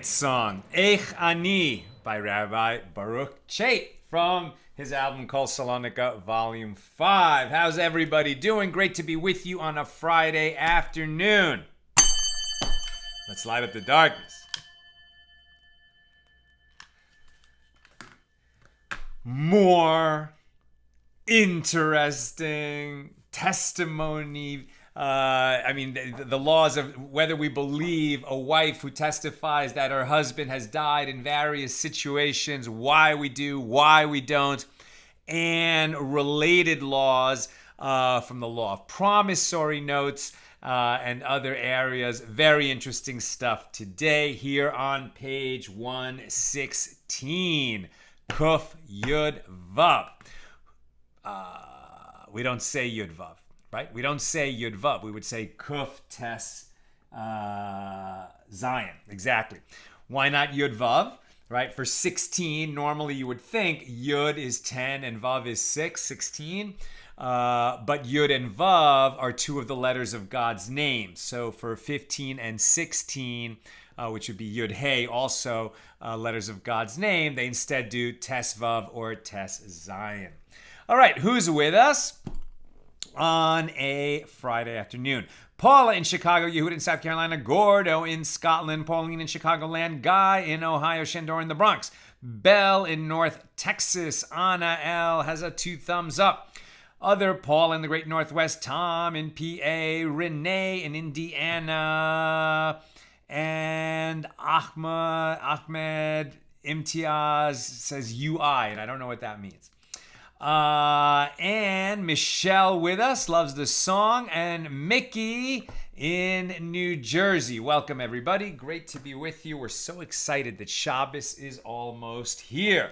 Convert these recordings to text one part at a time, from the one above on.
Great song, Eich Ani, by Rabbi Baruch Chait from his album called Salonika Volume 5. How's everybody doing? Great to be with you on a Friday afternoon. Let's light up the darkness. More interesting testimony. The laws of whether we believe a wife who testifies that her husband has died in various situations, why we do, why we don't, and related laws from the Law of Promissory Notes and other areas. Very interesting stuff today here on page 116. Kuf Yud Vav. We don't say Yud Vav. Right? We don't say Yud Vav. We would say Kuf Tes Zion. Exactly. Why not Yud Vav? Right? For 16, normally you would think Yud is 10 and Vav is 16. But Yud and Vav are two of the letters of God's name. So for 15 and 16, which would be Yud Hey, also letters of God's name, they instead do Tes Vav or Tes Zion. All right, who's with us on a Friday afternoon? Paula in Chicago, Yehuda in South Carolina, Gordo in Scotland, Pauline in Chicagoland, Guy in Ohio, Shandor in the Bronx, Belle in North Texas, Anna L has a 2 thumbs up. Other Paul in the Great Northwest, Tom in PA, Renee in Indiana, and Ahmed Imtiaz says UI, and I don't know what that means. And Michelle with us, loves the song, and Mickey in New Jersey. Welcome, everybody. Great to be with you. We're so excited that Shabbos is almost here.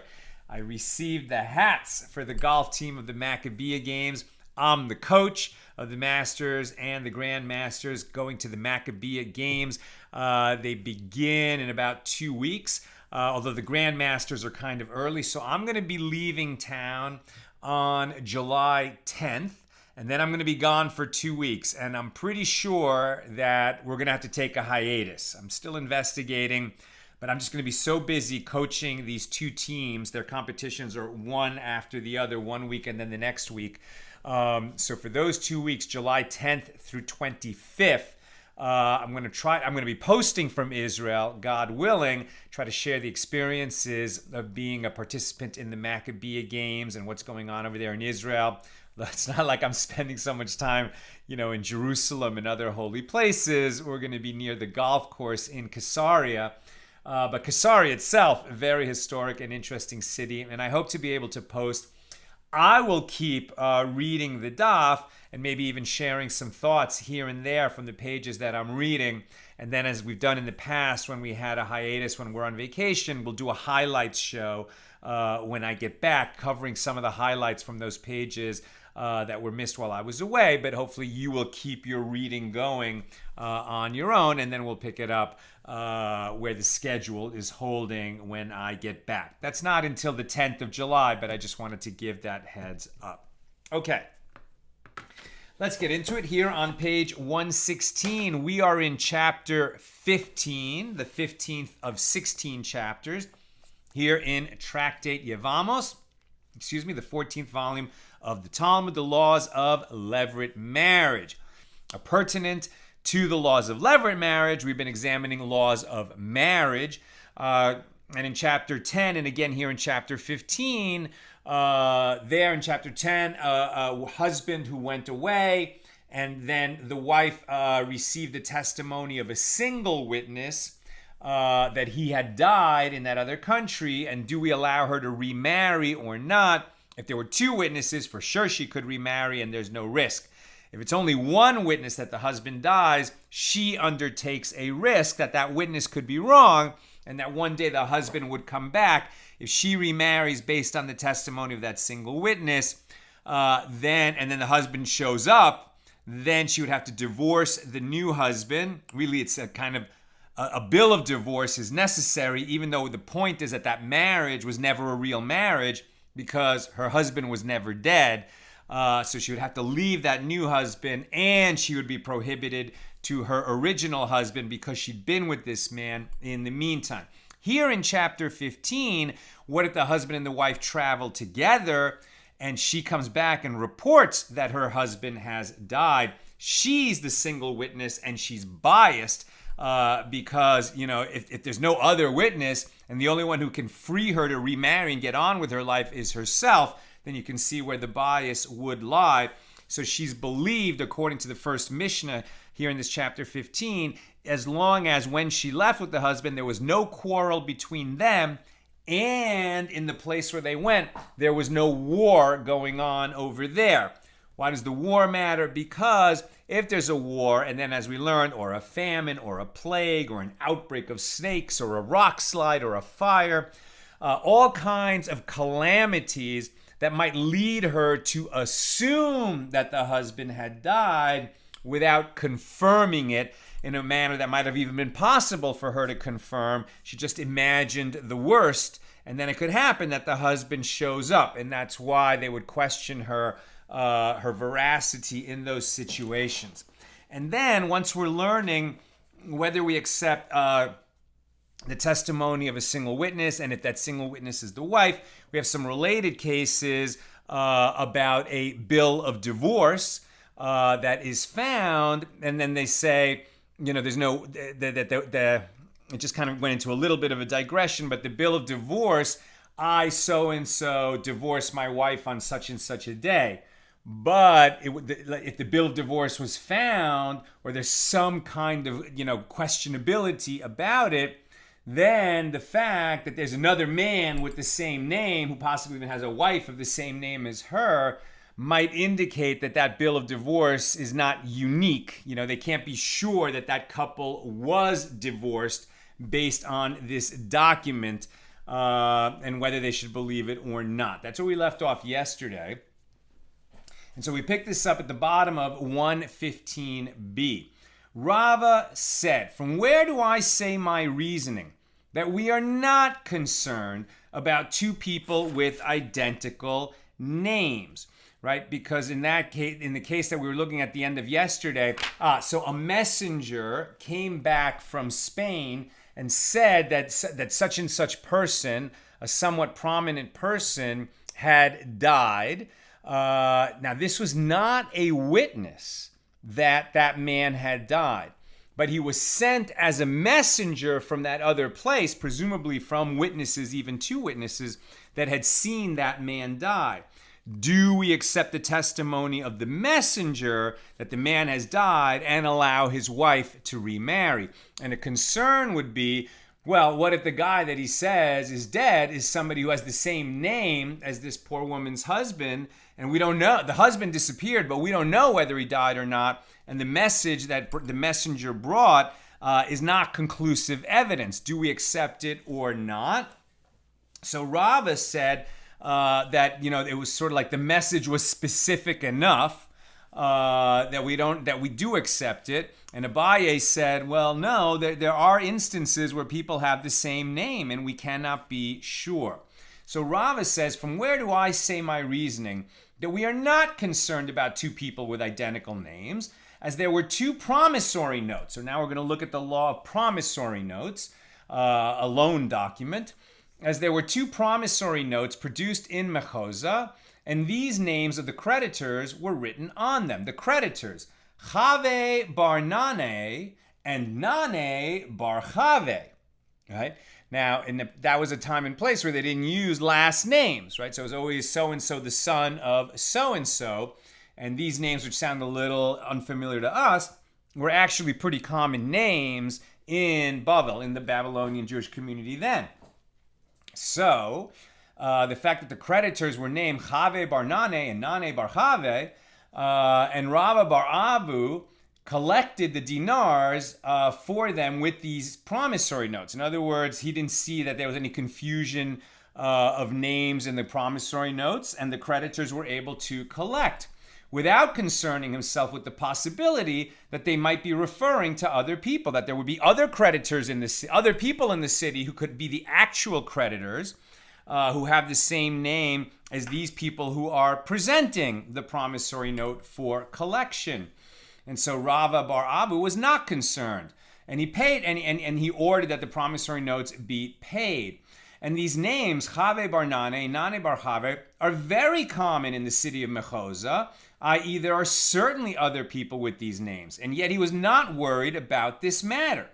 I received the hats for the golf team of the Maccabiah games. I'm the coach of the Masters and the Grand Masters going to the Maccabiah games. They begin in about 2 weeks. Although the Grand Masters are kind of early. So I'm going to be leaving town on July 10th, and then I'm going to be gone for 2 weeks. And I'm pretty sure that we're going to have to take a hiatus. I'm still investigating, but I'm just going to be so busy coaching these 2 teams. Their competitions are one after the other, 1 week and then the next week. So for those 2 weeks, July 10th through 25th, I'm going to be posting from Israel, God willing, try to share the experiences of being a participant in the Maccabiah games and what's going on over there in Israel. It's not like I'm spending so much time, in Jerusalem and other holy places. We're going to be near the golf course in Caesarea. But Caesarea itself, a very historic and interesting city, and I hope to be able to post. I will keep reading the daf and maybe even sharing some thoughts here and there from the pages that I'm reading. And then, as we've done in the past when we had a hiatus, when we're on vacation, we'll do a highlights show when I get back, covering some of the highlights from those pages that were missed while I was away. But hopefully you will keep your reading going on your own, and then we'll pick it up where the schedule is holding when I get back. That's not until the 10th of July, but I just wanted to give that heads up. Okay. Let's get into it here on page 116. We are in chapter 15, the 15th of 16 chapters, here in Tractate Yevamos, the 14th volume of the Talmud, the laws of levirate marriage. Pertinent to the laws of levirate marriage, we've been examining laws of marriage. And in chapter 10, and again here in chapter 15, there in chapter 10, a husband who went away, and then the wife received the testimony of a single witness that he had died in that other country, and do we allow her to remarry or not? If there were 2 witnesses, for sure she could remarry and there's no risk. If it's only 1 witness that the husband dies, she undertakes a risk that that witness could be wrong, and that one day the husband would come back. If she remarries based on the testimony of that single witness, then the husband shows up, then she would have to divorce the new husband. Really, it's a kind of a bill of divorce is necessary, even though the point is that that marriage was never a real marriage because her husband was never dead. So she would have to leave that new husband, and she would be prohibited to her original husband because she'd been with this man in the meantime. Here in chapter 15, what if the husband and the wife travel together and she comes back and reports that her husband has died? She's the single witness and she's biased because, if there's no other witness and the only one who can free her to remarry and get on with her life is herself, then you can see where the bias would lie. So she's believed, according to the first Mishna here in this chapter 15, as long as when she left with the husband, there was no quarrel between them, and in the place where they went, there was no war going on over there. Why does the war matter? Because if there's a war, and then as we learned, or a famine, or a plague, or an outbreak of snakes, or a rock slide, or a fire, all kinds of calamities that might lead her to assume that the husband had died without confirming it in a manner that might have even been possible for her to confirm. She just imagined the worst, and then it could happen that the husband shows up, and that's why they would question her veracity in those situations. And then once we're learning whether we accept the testimony of a single witness, and if that single witness is the wife, we have some related cases about a bill of divorce that is found, and then they say, there's no, it just kind of went into a little bit of a digression, but the bill of divorce, I so-and-so divorced my wife on such and such a day. But if the bill of divorce was found, or there's some kind of, questionability about it, then the fact that there's another man with the same name who possibly even has a wife of the same name as her might indicate that that bill of divorce is not unique. They can't be sure that that couple was divorced based on this document and whether they should believe it or not. That's where we left off yesterday. And so we picked this up at the bottom of 115b. Rava said, "From where do I say my reasoning that we are not concerned about two people with identical names?" Right? Because in that case, in the case that we were looking at the end of yesterday, so a messenger came back from Spain and said that such and such person, a somewhat prominent person, had died. Now, this was not a witness that man had died, but he was sent as a messenger from that other place, presumably from witnesses, even two witnesses that had seen that man die. Do we accept the testimony of the messenger that the man has died and allow his wife to remarry? And a concern would be, well, what if the guy that he says is dead is somebody who has the same name as this poor woman's husband, and we don't know, the husband disappeared, but we don't know whether he died or not, and the message that the messenger brought is not conclusive evidence. Do we accept it or not? So Rava said that it was sort of like the message was specific enough that we do accept it. And Abaye said, well, no, there are instances where people have the same name and we cannot be sure. So Rava says, from where do I say my reasoning that we are not concerned about two people with identical names, as there were two promissory notes. So now we're going to look at the Law of Promissory Notes, a loan document, as there were two promissory notes produced in Mechoza, and these names of the creditors were written on them. The creditors, Chave bar Nane and Nane bar Chave, right? Now, that was a time and place where they didn't use last names, right? So it was always so-and-so, the son of so-and-so. And these names, which sound a little unfamiliar to us, were actually pretty common names in Bavel, in the Babylonian Jewish community then. So, the fact that the creditors were named Chave bar Nane and Nane bar Chave, and Rava bar Abu collected the dinars for them with these promissory notes. In other words, he didn't see that there was any confusion of names in the promissory notes, and the creditors were able to collect without concerning himself with the possibility that they might be referring to other people, that there would be other creditors in the other people in the city who could be the actual creditors, who have the same name as these people who are presenting the promissory note for collection. And so Rava bar Abu was not concerned. And he paid, and he ordered that the promissory notes be paid. And these names, Chave bar Nane, Nane bar Chave, are very common in the city of Mechoza, i.e. there are certainly other people with these names. And yet he was not worried about this matter.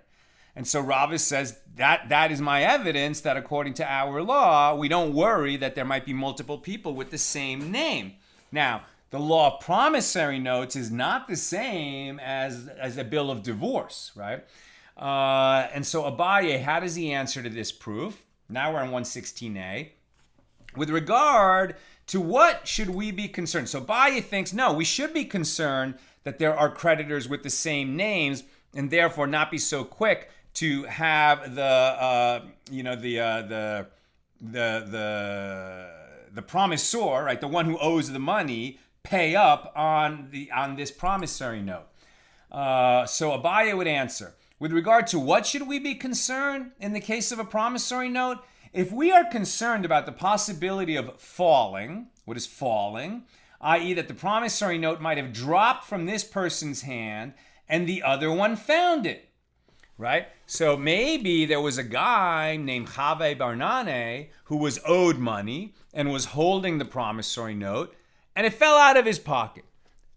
And so Rava says that is my evidence that according to our law, we don't worry that there might be multiple people with the same name. Now, the law of promissory notes is not the same as a bill of divorce, right? And so Abaye, how does he answer to this proof? Now we're on 116a. With regard to what should we be concerned? So Abaye thinks, no, we should be concerned that there are creditors with the same names and therefore not be so quick to have the promisor, right, the one who owes the money, pay up on this promissory note. So Abaye would answer, with regard to what should we be concerned in the case of a promissory note? If we are concerned about the possibility of falling, what is falling? I.e. that the promissory note might have dropped from this person's hand and the other one found it, right? So maybe there was a guy named Chave Barnane who was owed money and was holding the promissory note, and it fell out of his pocket.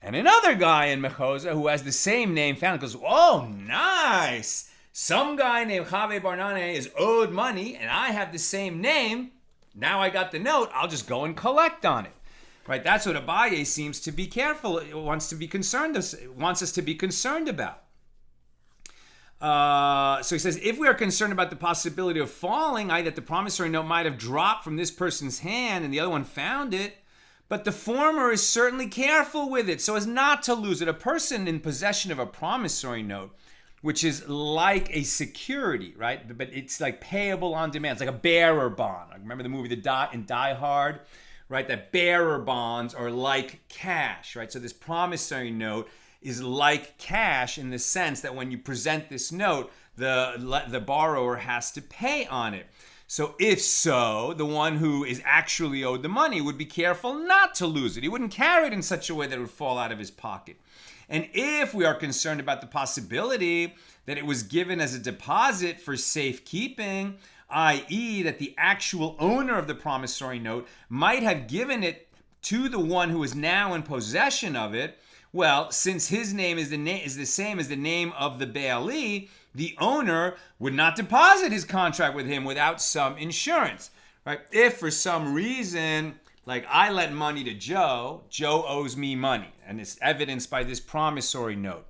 And another guy in Mechoza who has the same name found it, goes, oh, nice. Some guy named Chave Barnane is owed money and I have the same name. Now I got the note. I'll just go and collect on it. Right? That's what Abaye seems to be careful, wants us to be concerned about. So he says, if we are concerned about the possibility of falling, i.e. that the promissory note might have dropped from this person's hand and the other one found it, but the former is certainly careful with it so as not to lose it. A person in possession of a promissory note, which is like a security, right? But it's like payable on demand. It's like a bearer bond. Remember the movie in Die Hard, right? That bearer bonds are like cash, right? So this promissory note is like cash in the sense that when you present this note, the borrower has to pay on it. So if so, the one who is actually owed the money would be careful not to lose it. He wouldn't carry it in such a way that it would fall out of his pocket. And if we are concerned about the possibility that it was given as a deposit for safekeeping, i.e. that the actual owner of the promissory note might have given it to the one who is now in possession of it, well, since his name is the same as the name of the bailee, the owner would not deposit his contract with him without some insurance, right? If for some reason, like I lent money to Joe owes me money, and it's evidenced by this promissory note.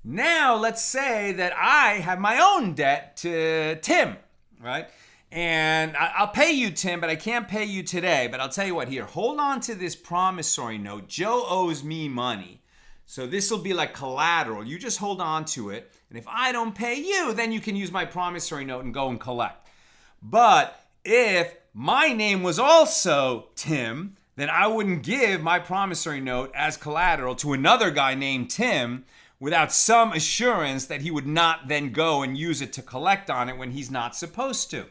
Now, let's say that I have my own debt to Tim, right? And I'll pay you, Tim, but I can't pay you today. But I'll tell you what, here, hold on to this promissory note. Joe owes me money. So this will be like collateral. You just hold on to it. And if I don't pay you, then you can use my promissory note and go and collect. But if my name was also Tim, then I wouldn't give my promissory note as collateral to another guy named Tim without some assurance that he would not then go and use it to collect on it when he's not supposed to.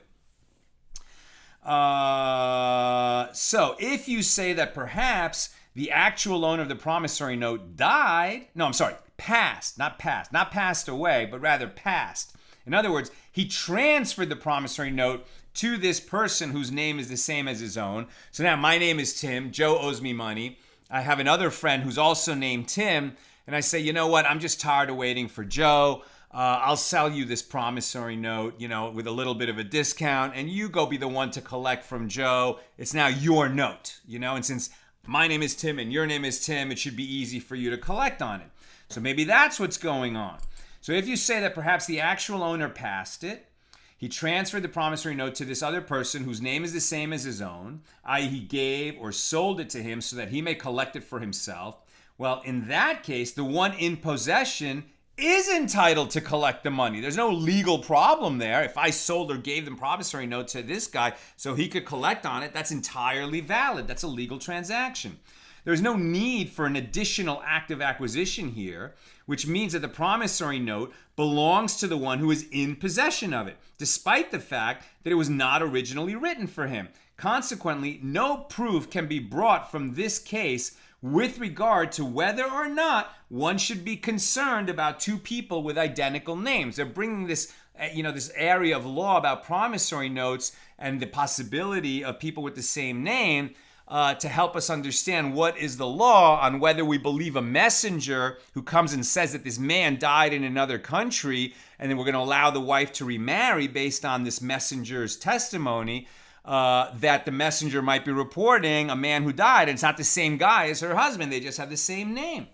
So if you say that perhaps the actual owner of the promissory note passed, not passed away, but rather passed. In other words, he transferred the promissory note to this person whose name is the same as his own. So now my name is Tim, Joe owes me money. I have another friend who's also named Tim, and I say, you know what, I'm just tired of waiting for Joe. I'll sell you this promissory note, with a little bit of a discount, and you go be the one to collect from Joe. It's now your note, and since my name is Tim and your name is Tim, it should be easy for you to collect on it. So maybe that's what's going on. So if you say that perhaps the actual owner passed it, he transferred the promissory note to this other person whose name is the same as his own, i.e. he gave or sold it to him so that he may collect it for himself, well, in that case, the one in possession is entitled to collect the money. There's no legal problem there. If I sold or gave the promissory note to this guy so he could collect on it, that's entirely valid. That's a legal transaction. There's no need for an additional act of acquisition here, which means that the promissory note belongs to the one who is in possession of it, despite the fact that it was not originally written for him. Consequently, no proof can be brought from this case with regard to whether or not one should be concerned about two people with identical names. They're bringing this, this area of law about promissory notes and the possibility of people with the same name to help us understand what is the law on whether we believe a messenger who comes and says that this man died in another country, and then we're going to allow the wife to remarry based on this messenger's testimony, that the messenger might be reporting a man who died, and it's not the same guy as her husband. They just have the same name.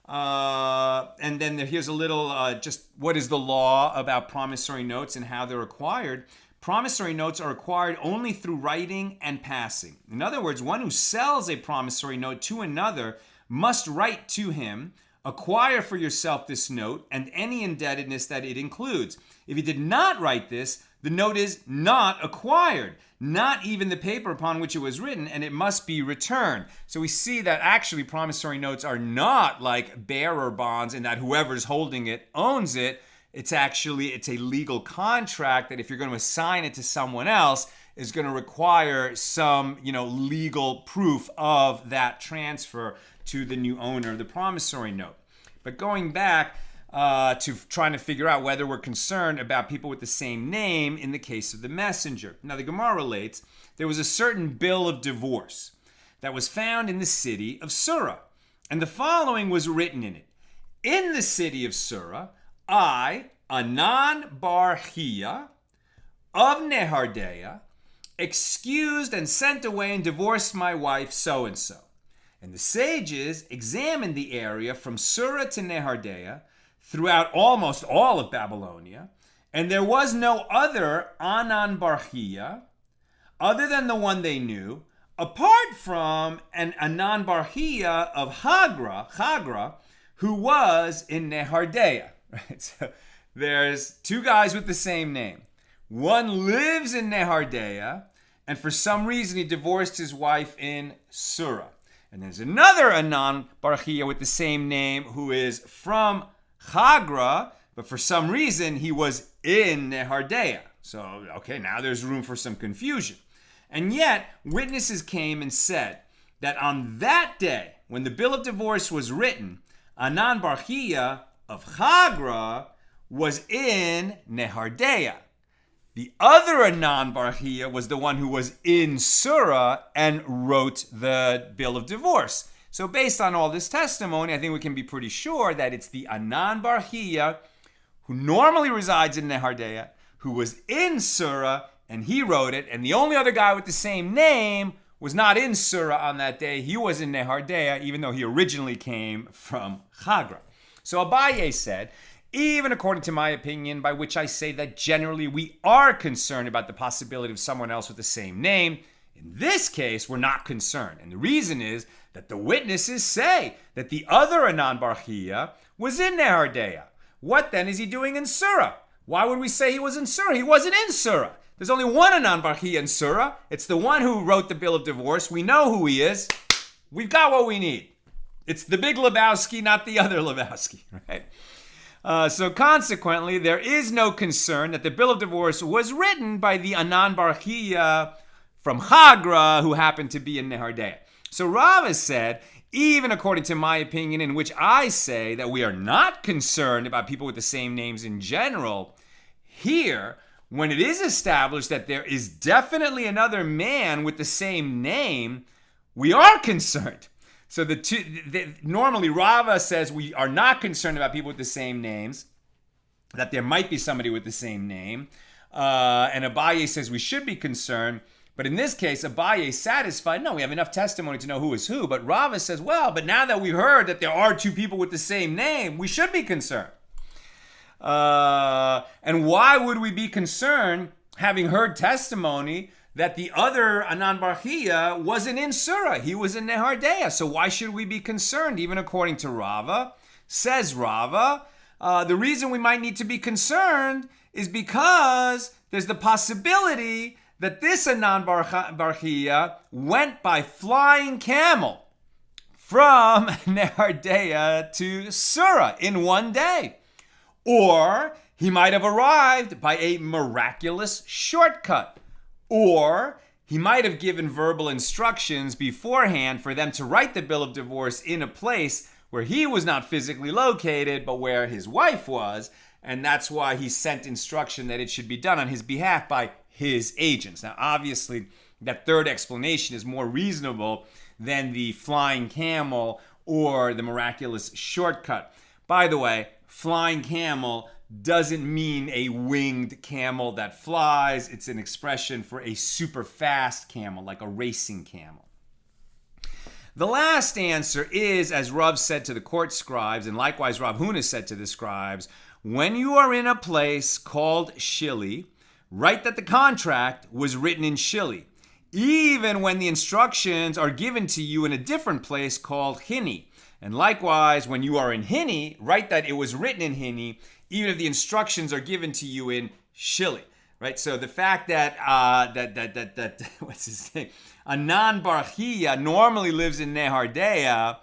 And then here's a little, just what is the law about promissory notes and how they're acquired. Promissory notes are acquired only through writing and passing. In other words, one who sells a promissory note to another must write to him, acquire for yourself this note and any indebtedness that it includes. If he did not write this, the note is not acquired, not even the paper upon which it was written, and it must be returned. So we see that actually promissory notes are not like bearer bonds in that whoever's holding it owns it. It's a legal contract that if you're going to assign it to someone else is going to require some, legal proof of that transfer to the new owner of the promissory note. But going back to trying to figure out whether we're concerned about people with the same name in the case of the messenger. Now the Gemara relates, there was a certain bill of divorce that was found in the city of Surah, and the following was written in it. In the city of Surah, I, Anan bar Chia of Nehardea, excused and sent away and divorced my wife so-and-so. And the sages examined the area from Surah to Nehardea throughout almost all of Babylonia, and there was no other Anan bar Chia other than the one they knew, apart from an Anan bar Chia of Chagra, who was in Nehardea. Right? So there's two guys with the same name. One lives in Nehardea, and for some reason he divorced his wife in Surah. And there's another Anan bar Chia with the same name who is from Chagra, but for some reason he was in Nehardea. So, okay, now there's room for some confusion. And yet, witnesses came and said that on that day, when the bill of divorce was written, Anan bar Chia of Chagra was in Nehardea. The other Anan bar Chia was the one who was in Surah and wrote the bill of divorce. So based on all this testimony, I think we can be pretty sure that it's the Anan bar Chia who normally resides in Nehardea, who was in Surah, and he wrote it, and the only other guy with the same name was not in Surah on that day. He was in Nehardea, even though he originally came from Chagra. So Abaye said, even according to my opinion, by which I say that generally we are concerned about the possibility of someone else with the same name, in this case, we're not concerned. And the reason is that the witnesses say that the other Anan bar Chia was in Nehardea. What then is he doing in Surah? Why would we say he was in Surah? He wasn't in Surah. There's only one Anan bar Chia in Surah. It's the one who wrote the bill of divorce. We know who he is. We've got what we need. It's the big Lebowski, not the other Lebowski, right? So consequently, there is no concern that the bill of divorce was written by the Anan bar Chia from Chagra, who happened to be in Nehardea. So Rava said, even according to my opinion, in which I say that we are not concerned about people with the same names in general, here, when it is established that there is definitely another man with the same name, we are concerned. So normally Rava says we are not concerned about people with the same names, that there might be somebody with the same name, and Abaye says we should be concerned. But in this case, Abaye is satisfied. No, we have enough testimony to know who is who. But Rava says, well, but now that we heard that there are two people with the same name, we should be concerned. And why would we be concerned having heard testimony that the other Anan bar Chia wasn't in Surah? He was in Nehardea. So why should we be concerned, even according to Rava? Says Rava, the reason we might need to be concerned is because there's the possibility that this Anan bar Chia went by flying camel from Nehardea to Surah in one day. Or he might have arrived by a miraculous shortcut. Or he might have given verbal instructions beforehand for them to write the bill of divorce in a place where he was not physically located, but where his wife was. And that's why he sent instruction that it should be done on his behalf by his agents. Now, obviously, that third explanation is more reasonable than the flying camel or the miraculous shortcut. By the way, flying camel doesn't mean a winged camel that flies. It's an expression for a super fast camel, like a racing camel. The last answer is, as Rav said to the court scribes, and likewise Rav Huna said to the scribes, when you are in a place called Shili, write that the contract was written in Shili, even when the instructions are given to you in a different place called Hini. And likewise, when you are in Hini, write that it was written in Hini, even if the instructions are given to you in Shili, right? So the fact that what's his name, Anan Bar Chia normally lives in Nehardea,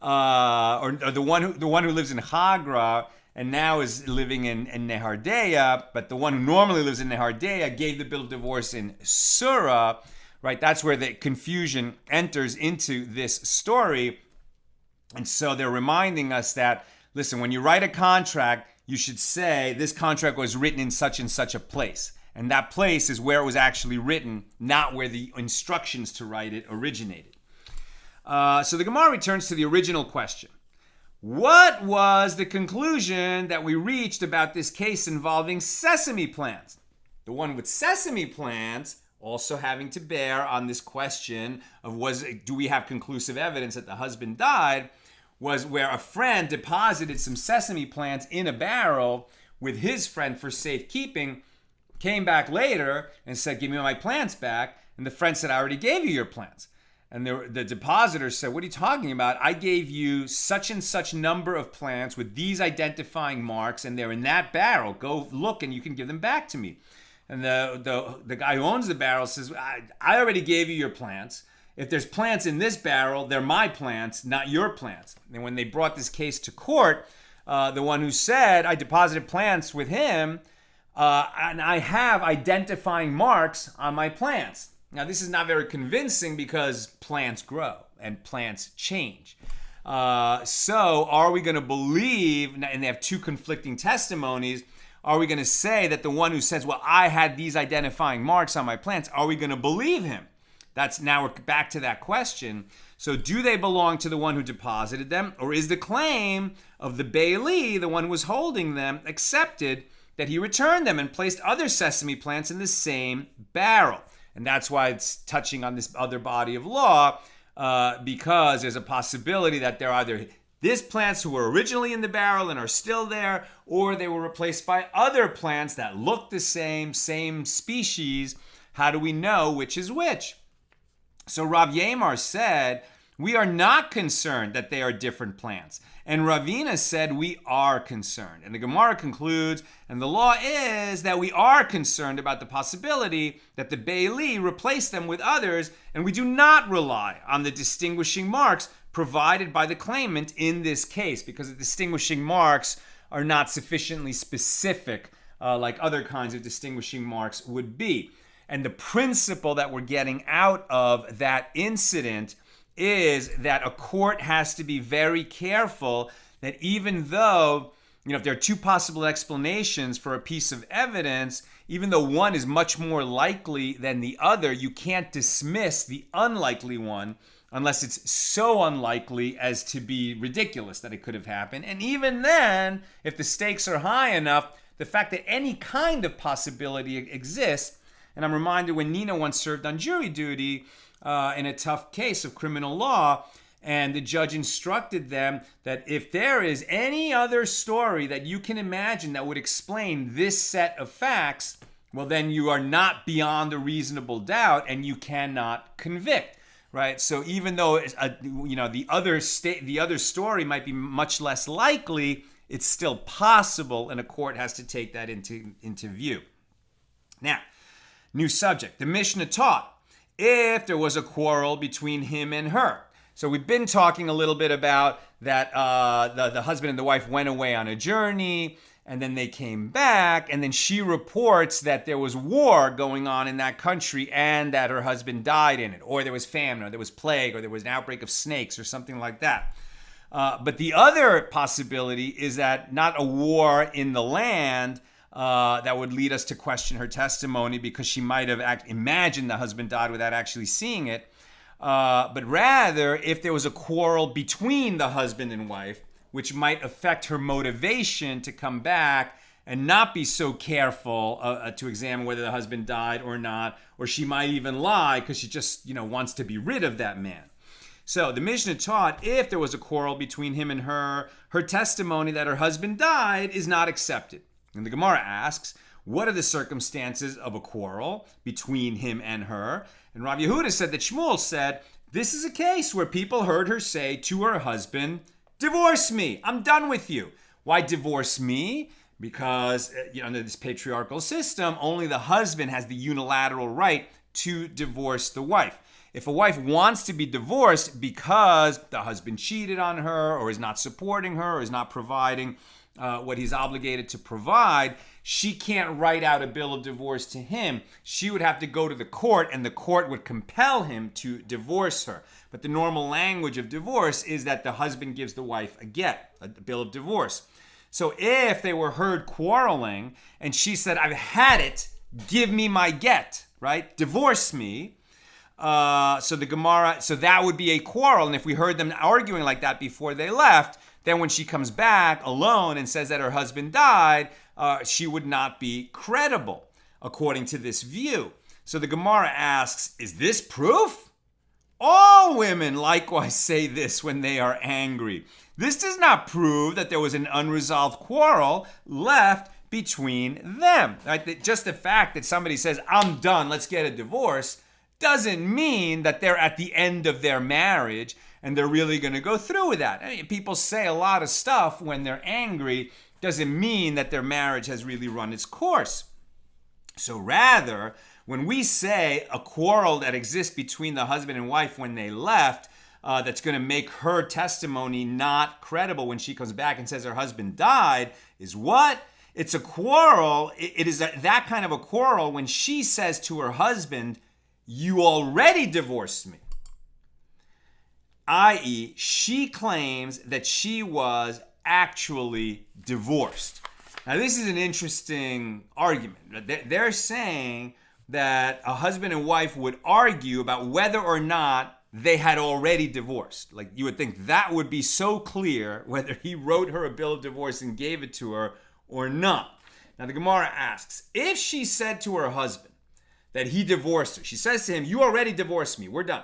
or the one who lives in Hagra and now is living in Nehardea, but the one who normally lives in Nehardea gave the bill of divorce in Surah, right? That's where the confusion enters into this story. And so they're reminding us that, listen, when you write a contract, you should say this contract was written in such and such a place. And that place is where it was actually written, not where the instructions to write it originated. So the Gemara returns to the original question. What was the conclusion that we reached about this case involving sesame plants? The one with sesame plants also having to bear on this question of do we have conclusive evidence that the husband died, was where a friend deposited some sesame plants in a barrel with his friend for safekeeping, came back later and said, give me my plants back. And the friend said, I already gave you your plants. And the depositor said, what are you talking about? I gave you such and such number of plants with these identifying marks, and they're in that barrel. Go look and you can give them back to me. And the guy who owns the barrel says, I already gave you your plants. If there's plants in this barrel, they're my plants, not your plants. And when they brought this case to court, the one who said, I deposited plants with him, and I have identifying marks on my plants. Now, this is not very convincing because plants grow and plants change. So are we going to believe, and they have two conflicting testimonies, are we going to say that the one who says, well, I had these identifying marks on my plants, are we going to believe him? Now we're back to that question. So do they belong to the one who deposited them, or is the claim of the Bailey, the one who was holding them, accepted that he returned them and placed other sesame plants in the same barrel? And that's why it's touching on this other body of law, because there's a possibility that they're either these plants who were originally in the barrel and are still there, or they were replaced by other plants that look the same species. How do we know which is which? So Rav Yevamos said, we are not concerned that they are different plants. And Ravina said, we are concerned. And the Gemara concludes, and the law is that we are concerned about the possibility that the Bailey replaced them with others, and we do not rely on the distinguishing marks provided by the claimant in this case, because the distinguishing marks are not sufficiently specific like other kinds of distinguishing marks would be. And the principle that we're getting out of that incident is that a court has to be very careful that even though, if there are two possible explanations for a piece of evidence, even though one is much more likely than the other, you can't dismiss the unlikely one unless it's so unlikely as to be ridiculous that it could have happened. And even then, if the stakes are high enough, the fact that any kind of possibility exists. And I'm reminded when Nina once served on jury duty in a tough case of criminal law, and the judge instructed them that if there is any other story that you can imagine that would explain this set of facts, well, then you are not beyond a reasonable doubt and you cannot convict, right? So even though the other story might be much less likely, it's still possible, and a court has to take that into view. Now, new subject. The Mishna taught if there was a quarrel between him and her. So we've been talking a little bit about that the husband and the wife went away on a journey, and then they came back, and then she reports that there was war going on in that country and that her husband died in it, or there was famine, or there was plague, or there was an outbreak of snakes, or something like that. But the other possibility is that not a war in the land that would lead us to question her testimony, because she might have imagined the husband died without actually seeing it. But rather, if there was a quarrel between the husband and wife, which might affect her motivation to come back and not be so careful to examine whether the husband died or not, or she might even lie because she just, wants to be rid of that man. So the Mishnah taught if there was a quarrel between him and her testimony that her husband died is not accepted. And the Gemara asks, what are the circumstances of a quarrel between him and her? And Rav Yehuda said that Shmuel said, this is a case where people heard her say to her husband, divorce me, I'm done with you. Why divorce me? Because under this patriarchal system, only the husband has the unilateral right to divorce the wife. If a wife wants to be divorced because the husband cheated on her, or is not supporting her, or is not providing what he's obligated to provide, she can't write out a bill of divorce to him. She would have to go to the court, and the court would compel him to divorce her. But the normal language of divorce is that the husband gives the wife a bill of divorce. So if they were heard quarreling, and she said, I've had it, give me my get, right? Divorce me. So that would be a quarrel. And if we heard them arguing like that before they left, then when she comes back alone and says that her husband died, she would not be credible, according to this view. So the Gemara asks, is this proof? All women likewise say this when they are angry. This does not prove that there was an unresolved quarrel left between them. Right? Just the fact that somebody says, I'm done, let's get a divorce, doesn't mean that they're at the end of their marriage and they're really going to go through with that. I mean, people say a lot of stuff when they're angry, doesn't mean that their marriage has really run its course. So rather, when we say a quarrel that exists between the husband and wife when they left, that's going to make her testimony not credible when she comes back and says her husband died, is what? It's a quarrel. It is that kind of a quarrel when she says to her husband, you already divorced me. I.e., she claims that she was actually divorced. Now, this is an interesting argument. They're saying that a husband and wife would argue about whether or not they had already divorced. Like, you would think that would be so clear whether he wrote her a bill of divorce and gave it to her or not. Now, the Gemara asks, if she said to her husband that he divorced her, she says to him, you already divorced me, we're done,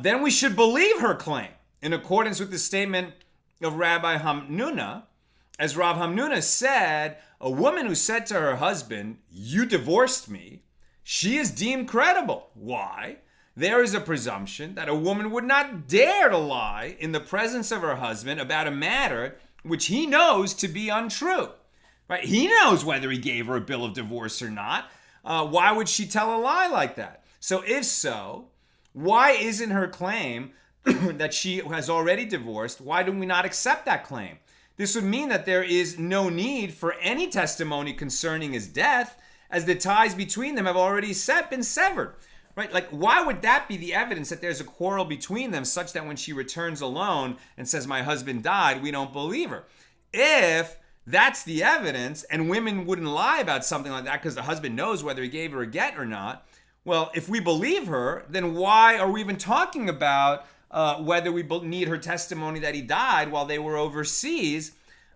then we should believe her claim in accordance with the statement of Rabbi Hamnuna. As Rav Hamnuna said, a woman who said to her husband, you divorced me, she is deemed credible. Why? There is a presumption that a woman would not dare to lie in the presence of her husband about a matter which he knows to be untrue. Right? He knows whether he gave her a bill of divorce or not. Why would she tell a lie like that? So if so, why isn't her claim that she has already divorced, why do we not accept that claim? This would mean that there is no need for any testimony concerning his death, as the ties between them have already been severed. Right? Like, why would that be the evidence that there's a quarrel between them such that when she returns alone and says, my husband died, we don't believe her? If that's the evidence, and women wouldn't lie about something like that because the husband knows whether he gave her a get or not, well, if we believe her, then why are we even talking about whether we need her testimony that he died while they were overseas?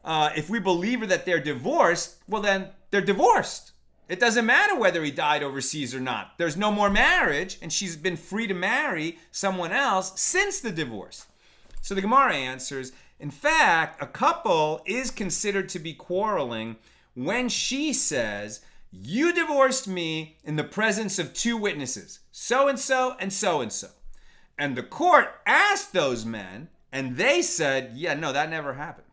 If we believe her that they're divorced, well, then they're divorced. It doesn't matter whether he died overseas or not. There's no more marriage, and she's been free to marry someone else since the divorce. So the Gemara answers, in fact, a couple is considered to be quarreling when she says, you divorced me in the presence of two witnesses, so-and-so and so-and-so. And the court asked those men, and they said, yeah, no, that never happened.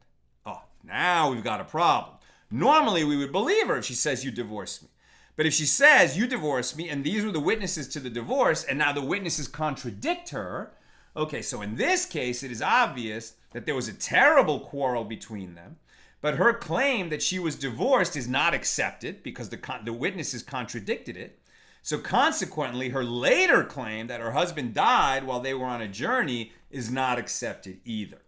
Oh, now we've got a problem. Normally, we would believe her if she says you divorced me. But if she says you divorced me and these were the witnesses to the divorce and now the witnesses contradict her, okay, so in this case, it is obvious that there was a terrible quarrel between them. But her claim that she was divorced is not accepted because the witnesses contradicted it. So consequently, her later claim that her husband died while they were on a journey is not accepted either.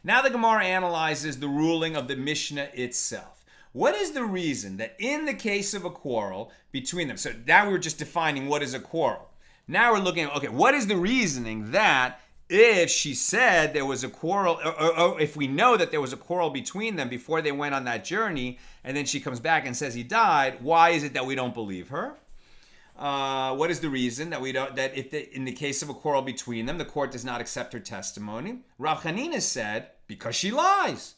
Now the Gemara analyzes the ruling of the Mishnah itself. What is the reason that in the case of a quarrel between them, so now we're just defining what is a quarrel. Now we're looking at, okay, what is the reasoning that if she said there was a quarrel, or if we know that there was a quarrel between them before they went on that journey, and then she comes back and says he died, why is it that we don't believe her? What is the reason that in the case of a quarrel between them, the court does not accept her testimony? Rav Chanina said, because she lies.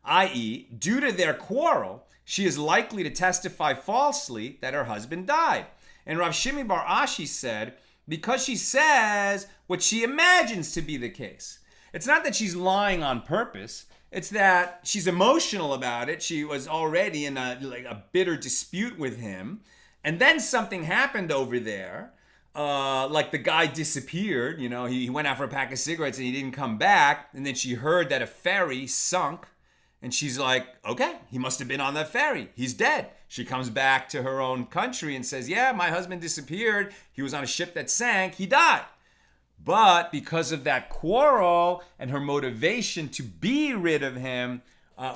I.e., due to their quarrel, she is likely to testify falsely that her husband died. And Rav Shimi Bar Ashi said, because she says what she imagines to be the case. It's not that she's lying on purpose. It's that she's emotional about it. She was already in a bitter dispute with him. And then something happened over there. Like the guy disappeared. He went out for a pack of cigarettes and he didn't come back. And then she heard that a ferry sunk. And she's like, okay, he must have been on that ferry. He's dead. She comes back to her own country and says, yeah, my husband disappeared. He was on a ship that sank. He died. But because of that quarrel and her motivation to be rid of him,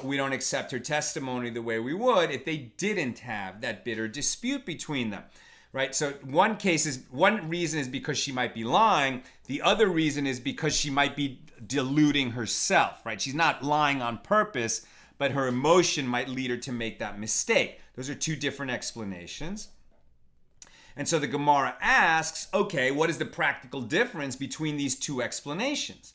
we don't accept her testimony the way we would if they didn't have that bitter dispute between them. Right? So one reason is because she might be lying. The other reason is because she might be deluding herself, right? She's not lying on purpose, but her emotion might lead her to make that mistake. Those are two different explanations. And so the Gemara asks, okay, what is the practical difference between these two explanations?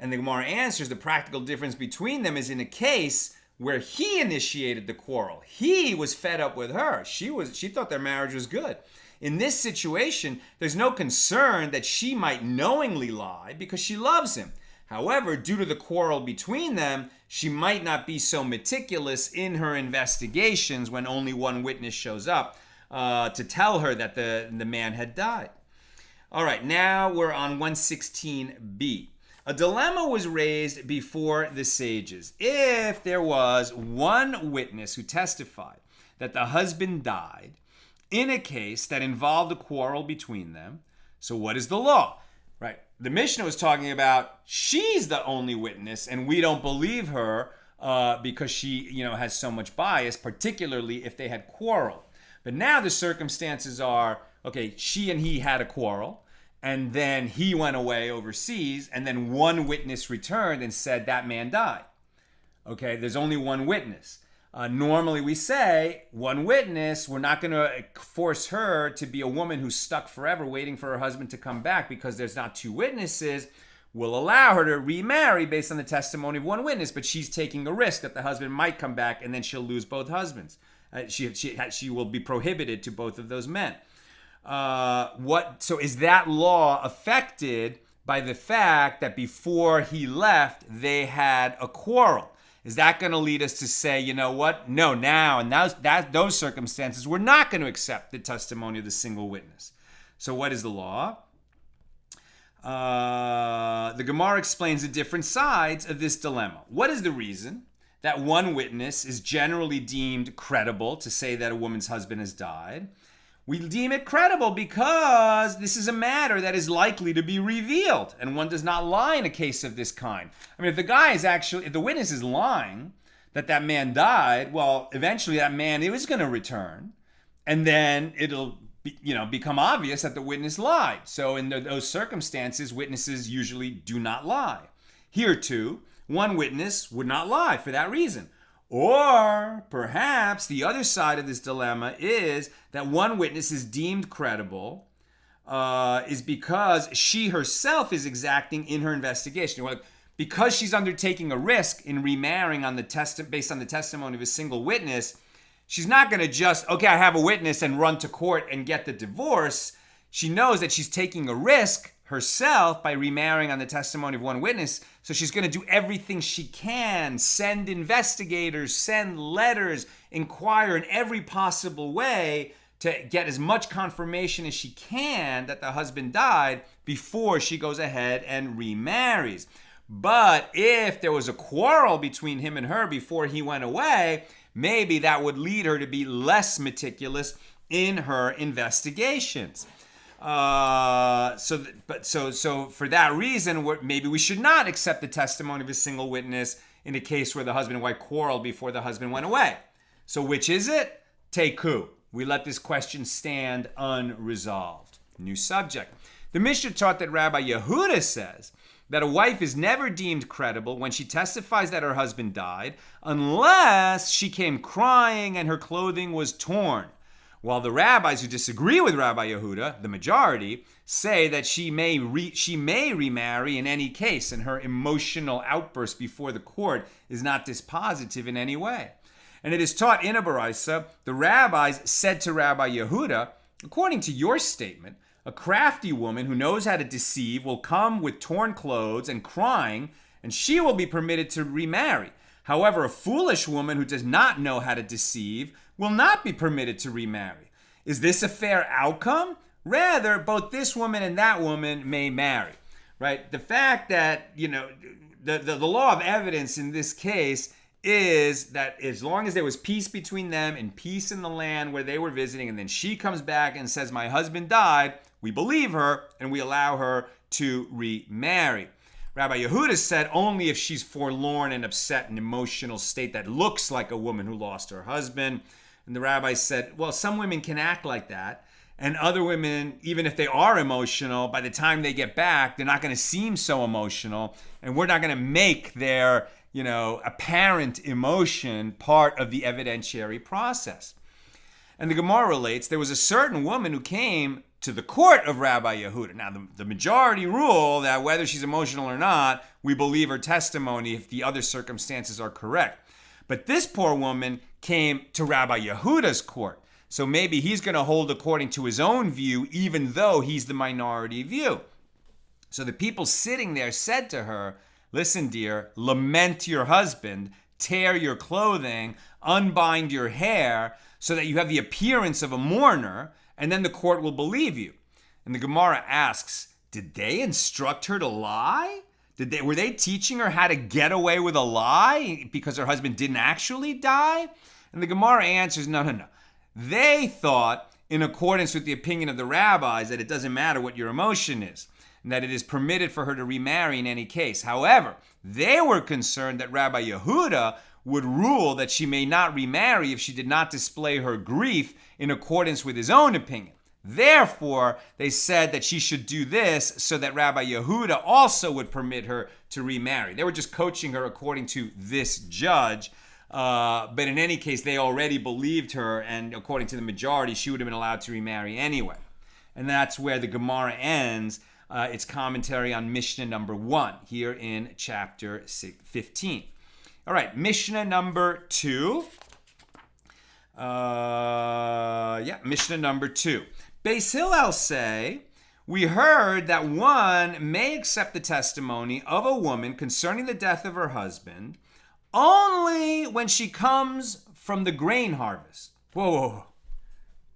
And the Gemara answers the practical difference between them is in a case where he initiated the quarrel. He was fed up with her. She thought their marriage was good. In this situation, there's no concern that she might knowingly lie because she loves him. However, due to the quarrel between them, she might not be so meticulous in her investigations when only one witness shows up to tell her that the man had died. All right, now we're on 116b. A dilemma was raised before the sages. If there was one witness who testified that the husband died in a case that involved a quarrel between them, so what is the law? Right. The Mishnah was talking about she's the only witness and we don't believe her because she, has so much bias, particularly if they had quarreled. But now the circumstances are, okay, she and he had a quarrel and then he went away overseas and then one witness returned and said that man died. Okay, there's only one witness. Normally we say one witness, we're not going to force her to be a woman who's stuck forever waiting for her husband to come back because there's not two witnesses. We'll allow her to remarry based on the testimony of one witness, but she's taking a risk that the husband might come back and then she'll lose both husbands. She will be prohibited to both of those men. So is that law affected by the fact that before he left, they had a quarrel? Is that going to lead us to say, you know what? No, now, in those circumstances, we're not going to accept the testimony of the single witness. So what is the law? The Gemara explains the different sides of this dilemma. What is the reason that one witness is generally deemed credible to say that a woman's husband has died? We deem it credible because this is a matter that is likely to be revealed, and one does not lie in a case of this kind. I mean, if the witness is lying that man died, well, eventually that man is going to return, and then it'll become obvious that the witness lied. So in those circumstances, witnesses usually do not lie. Here too, one witness would not lie for that reason. Or perhaps the other side of this dilemma is that one witness is deemed credible is because she herself is exacting in her investigation. Because she's undertaking a risk in remarrying based on the testimony of a single witness, she's not going to just, okay, I have a witness and run to court and get the divorce. She knows that she's taking a risk herself by remarrying on the testimony of one witness. So she's going to do everything she can, send investigators, send letters, inquire in every possible way to get as much confirmation as she can that the husband died before she goes ahead and remarries. But if there was a quarrel between him and her before he went away, maybe that would lead her to be less meticulous in her investigations. So for that reason, maybe we should not accept the testimony of a single witness in a case where the husband and wife quarreled before the husband went away. So which is it? Teku. We let this question stand unresolved. New subject. The Mishna taught that Rabbi Yehuda says that a wife is never deemed credible when she testifies that her husband died unless she came crying and her clothing was torn. While the rabbis who disagree with Rabbi Yehuda, the majority, say that she may remarry in any case, and her emotional outburst before the court is not dispositive in any way. And it is taught in a baraisa, the rabbis said to Rabbi Yehuda, according to your statement, a crafty woman who knows how to deceive will come with torn clothes and crying, and she will be permitted to remarry. However, a foolish woman who does not know how to deceive will not be permitted to remarry. Is this a fair outcome? Rather, both this woman and that woman may marry. Right? The fact that, the law of evidence in this case is that as long as there was peace between them and peace in the land where they were visiting, and then she comes back and says, my husband died, we believe her and we allow her to remarry. Rabbi Yehuda said only if she's forlorn and upset, an emotional state that looks like a woman who lost her husband. And the rabbi said, well, some women can act like that. And other women, even if they are emotional, by the time they get back, they're not going to seem so emotional. And we're not going to make their apparent emotion part of the evidentiary process. And the Gemara relates, there was a certain woman who came to the court of Rabbi Yehuda. Now, the majority rule that whether she's emotional or not, we believe her testimony if the other circumstances are correct. But this poor woman came to Rabbi Yehuda's court. So maybe he's going to hold according to his own view, even though he's the minority view. So the people sitting there said to her, listen, dear, lament your husband, tear your clothing, unbind your hair, so that you have the appearance of a mourner, and then the court will believe you. And the Gemara asks, did they instruct her to lie? Were they teaching her how to get away with a lie because her husband didn't actually die? And the Gemara answers, no. They thought, in accordance with the opinion of the rabbis, that it doesn't matter what your emotion is, and that it is permitted for her to remarry in any case. However, they were concerned that Rabbi Yehuda would rule that she may not remarry if she did not display her grief in accordance with his own opinion. Therefore, they said that she should do this so that Rabbi Yehuda also would permit her to remarry. They were just coaching her according to this judge. But in any case, they already believed her, and according to the majority, she would have been allowed to remarry anyway. And that's where the Gemara ends its commentary on Mishnah number 1 here in chapter 15. All right, Mishnah number 2. Mishnah number 2. Beis Hillel say, we heard that one may accept the testimony of a woman concerning the death of her husband only when she comes from the grain harvest. Whoa.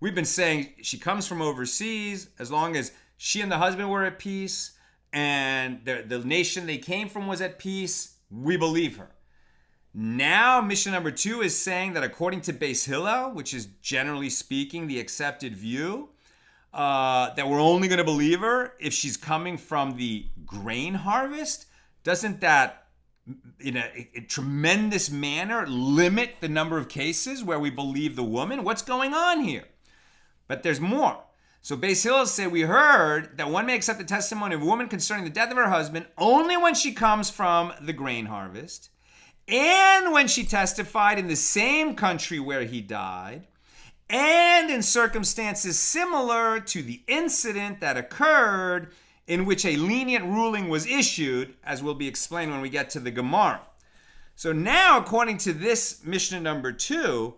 We've been saying she comes from overseas as long as she and the husband were at peace and the nation they came from was at peace, we believe her. Now, Mishnah number 2 is saying that according to Beis Hillel, which is generally speaking the accepted view, that we're only going to believe her if she's coming from the grain harvest. Doesn't that, in a tremendous manner, limit the number of cases where we believe the woman? What's going on here? But there's more. So Beis Hillel say, we heard that one may accept the testimony of a woman concerning the death of her husband only when she comes from the grain harvest, and when she testified in the same country where he died, and in circumstances similar to the incident that occurred in which a lenient ruling was issued, as will be explained when we get to the Gemara. So now, according to this Mishnah number 2,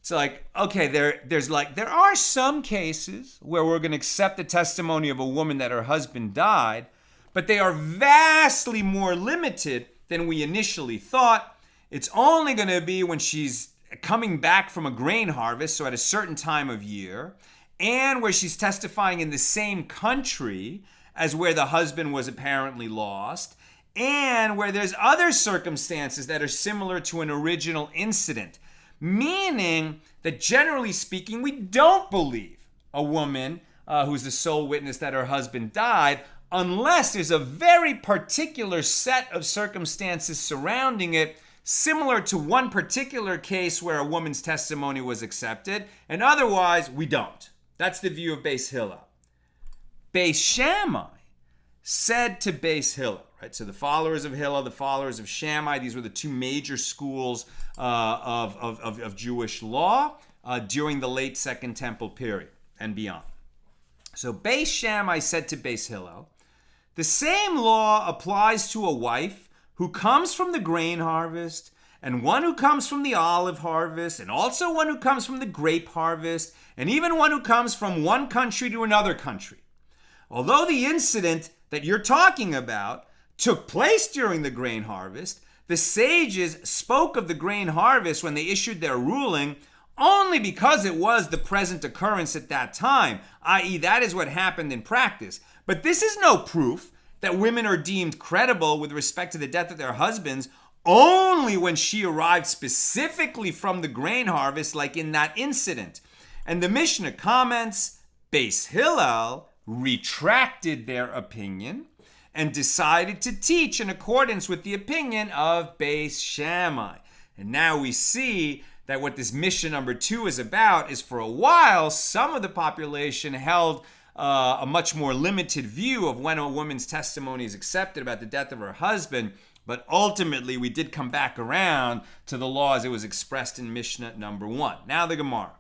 it's like, okay, there are some cases where we're going to accept the testimony of a woman that her husband died, but they are vastly more limited than we initially thought. It's only going to be when she's coming back from a grain harvest, so at a certain time of year, and where she's testifying in the same country as where the husband was apparently lost, and where there's other circumstances that are similar to an original incident. Meaning that generally speaking, we don't believe a woman who's the sole witness that her husband died unless there's a very particular set of circumstances surrounding it, similar to one particular case where a woman's testimony was accepted, and otherwise we don't. That's the view of Beis Hillel. Beis Shammai said to Beis Hillel, right? So the followers of Hillel, the followers of Shammai, these were the two major schools of Jewish law during the late Second Temple period and beyond. So Beis Shammai said to Beis Hillel, the same law applies to a wife who comes from the grain harvest, and one who comes from the olive harvest, and also one who comes from the grape harvest, and even one who comes from one country to another country. Although the incident that you're talking about took place during the grain harvest, the sages spoke of the grain harvest when they issued their ruling only because it was the present occurrence at that time, i.e. that is what happened in practice. But this is no proof that women are deemed credible with respect to the death of their husbands only when she arrived specifically from the grain harvest, like in that incident. And the Mishna comments, Beis Hillel retracted their opinion and decided to teach in accordance with the opinion of Beis Shammai. And now we see that what this Mishnah number 2 is about is, for a while, some of the population held a much more limited view of when a woman's testimony is accepted about the death of her husband, but ultimately we did come back around to the law as it was expressed in Mishnah number 1. Now the Gemara.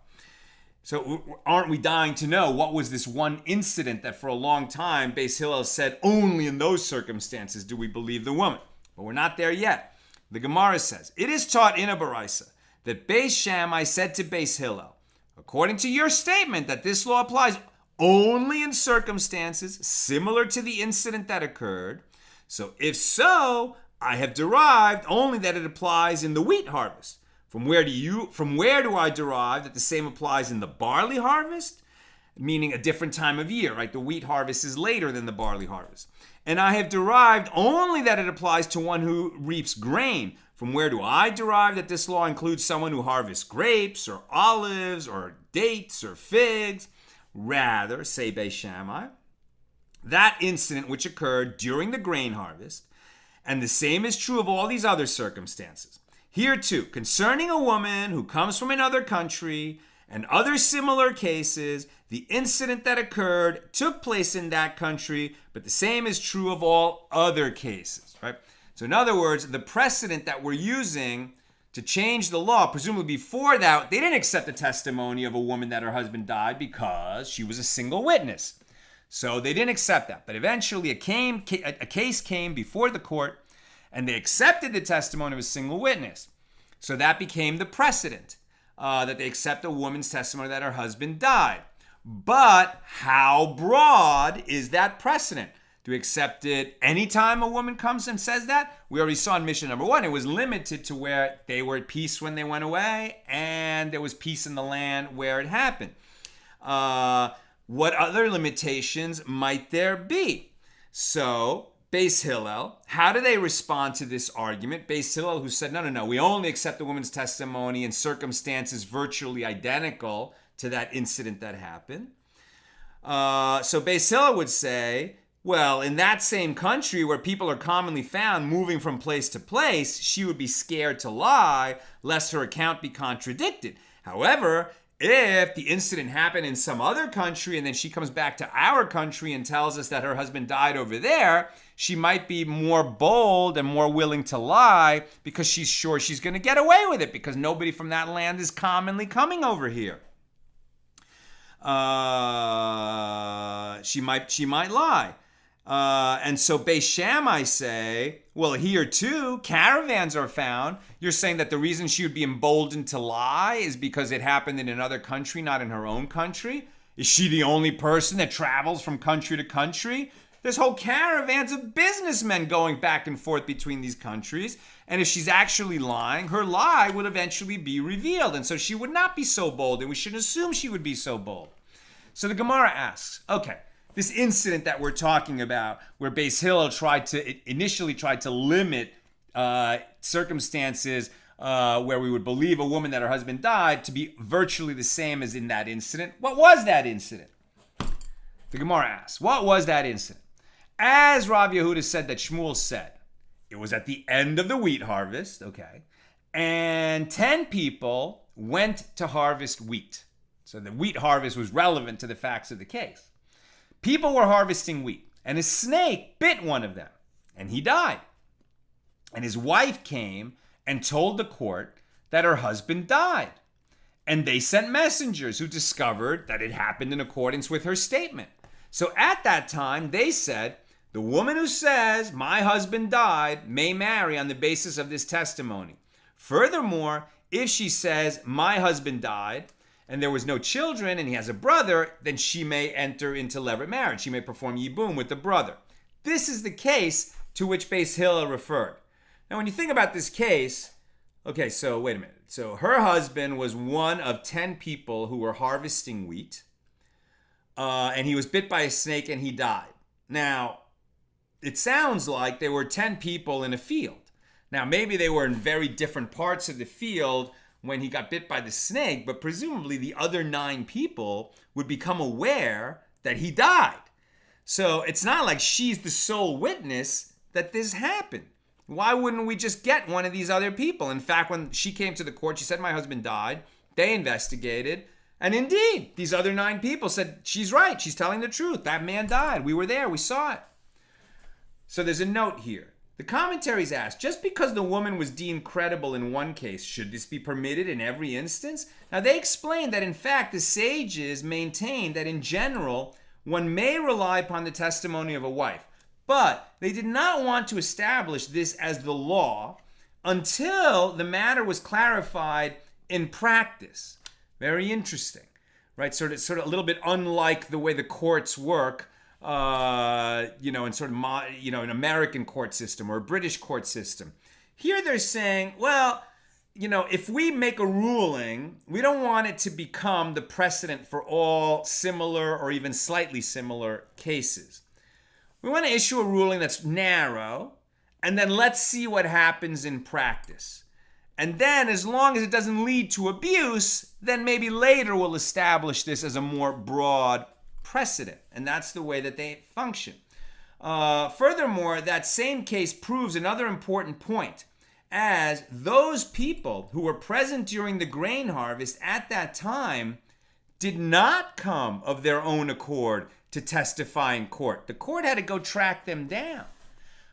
So aren't we dying to know what was this one incident that for a long time Beis Hillel said only in those circumstances do we believe the woman? But we're not there yet. The Gemara says, it is taught in a Baraisa that Beis Shammai said to Beis Hillel, according to your statement that this law applies only in circumstances similar to the incident that occurred, so if so, I have derived only that it applies in the wheat harvest. From where do I derive that the same applies in the barley harvest? Meaning a different time of year, right? The wheat harvest is later than the barley harvest. And I have derived only that it applies to one who reaps grain. From where do I derive that this law includes someone who harvests grapes or olives or dates or figs? Rather, say Beis Shammai, that incident which occurred during the grain harvest, and the same is true of all these other circumstances. Here too, concerning a woman who comes from another country and other similar cases, the incident that occurred took place in that country, but the same is true of all other cases, right? So in other words, the precedent that we're using to change the law, presumably before that, they didn't accept the testimony of a woman that her husband died because she was a single witness. So they didn't accept that. But eventually a case came before the court and they accepted the testimony of a single witness. So that became the precedent, that they accept a woman's testimony that her husband died. But how broad is that precedent? Do we accept it anytime a woman comes and says that? We already saw in Mishnah number 1, it was limited to where they were at peace when they went away and there was peace in the land where it happened. What other limitations might there be? So, Beis Hillel, how do they respond to this argument? Beis Hillel, who said, no, we only accept the woman's testimony in circumstances virtually identical to that incident that happened. So Beis Hillel would say, well, in that same country where people are commonly found moving from place to place, she would be scared to lie lest her account be contradicted. However, if the incident happened in some other country and then she comes back to our country and tells us that her husband died over there, she might be more bold and more willing to lie because she's sure she's going to get away with it because nobody from that land is commonly coming over here. She might lie. And so Beis Shammai say, well, here too, caravans are found. You're saying that the reason she would be emboldened to lie is because it happened in another country, not in her own country? Is she the only person that travels from country to country? There's whole caravans of businessmen going back and forth between these countries. And if she's actually lying, her lie would eventually be revealed. And so she would not be so bold, and we shouldn't assume she would be so bold. So the Gemara asks, okay, this incident that we're talking about, where Beis Hillel initially tried to limit circumstances where we would believe a woman that her husband died to be virtually the same as in that incident. What was that incident? The Gemara asks, what was that incident? As Rav Yehuda said that Shmuel said, it was at the end of the wheat harvest, okay, and 10 people went to harvest wheat. So the wheat harvest was relevant to the facts of the case. People were harvesting wheat, and a snake bit one of them, and he died. And his wife came and told the court that her husband died. And they sent messengers who discovered that it happened in accordance with her statement. So at that time, they said, the woman who says, my husband died, may marry on the basis of this testimony. Furthermore, if she says, my husband died, and there was no children, and he has a brother, then she may enter into levirate marriage. She may perform yibum with the brother. This is the case to which Beis Hillel referred. Now, when you think about this case, okay, so wait a minute. So her husband was one of 10 people who were harvesting wheat, and he was bit by a snake and he died. Now, it sounds like there were 10 people in a field. Now, maybe they were in very different parts of the field when he got bit by the snake, but presumably the other 9 people would become aware that he died. So it's not like she's the sole witness that this happened. Why wouldn't we just get one of these other people? In fact, when she came to the court, she said, my husband died. They investigated. And indeed, these other 9 people said, she's right. She's telling the truth. That man died. We were there. We saw it. So there's a note here. The commentaries ask, just because the woman was deemed credible in one case, should this be permitted in every instance? Now, they explain that, in fact, the sages maintain that in general, one may rely upon the testimony of a wife. But they did not want to establish this as the law until the matter was clarified in practice. Very interesting, right? Sort of a little bit unlike the way the courts work, in sort of an American court system or a British court system. Here they're saying, well, if we make a ruling, we don't want it to become the precedent for all similar or even slightly similar cases. We want to issue a ruling that's narrow, and then let's see what happens in practice. And then, as long as it doesn't lead to abuse, then maybe later we'll establish this as a more broad precedent. And that's the way that they function. Furthermore, that same case proves another important point, as those people who were present during the grain harvest at that time did not come of their own accord to testify in court. The court had to go track them down,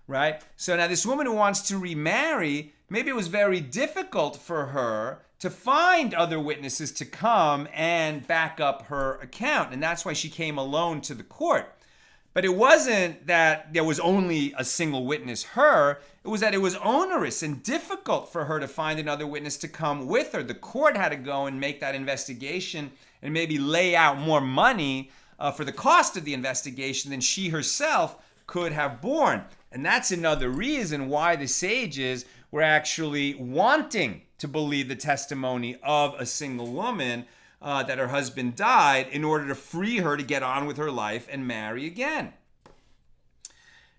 right? So now this woman who wants to remarry, maybe it was very difficult for her to find other witnesses to come and back up her account. And that's why she came alone to the court. But it wasn't that there was only a single witness, her. It was that it was onerous and difficult for her to find another witness to come with her. The court had to go and make that investigation and maybe lay out more money for the cost of the investigation than she herself could have borne. And that's another reason why the sages were actually wanting to believe the testimony of a single woman that her husband died in order to free her to get on with her life and marry again.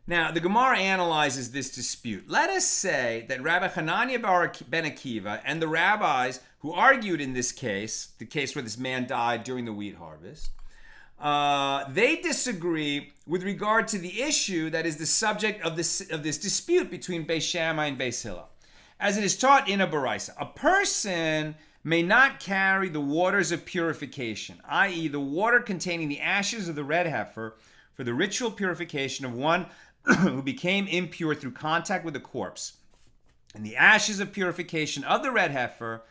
Now, the Gemara analyzes this dispute. Let us say that Rabbi Hanania ben Akiva and the rabbis who argued in this case, the case where this man died during the wheat harvest, they disagree with regard to the issue that is the subject of this dispute between Beis Shammai and Beis Hillel. As it is taught in a baraisa, a person may not carry the waters of purification, i.e. the water containing the ashes of the red heifer, for the ritual purification of one who became impure through contact with a corpse, and the ashes of purification of the red heifer,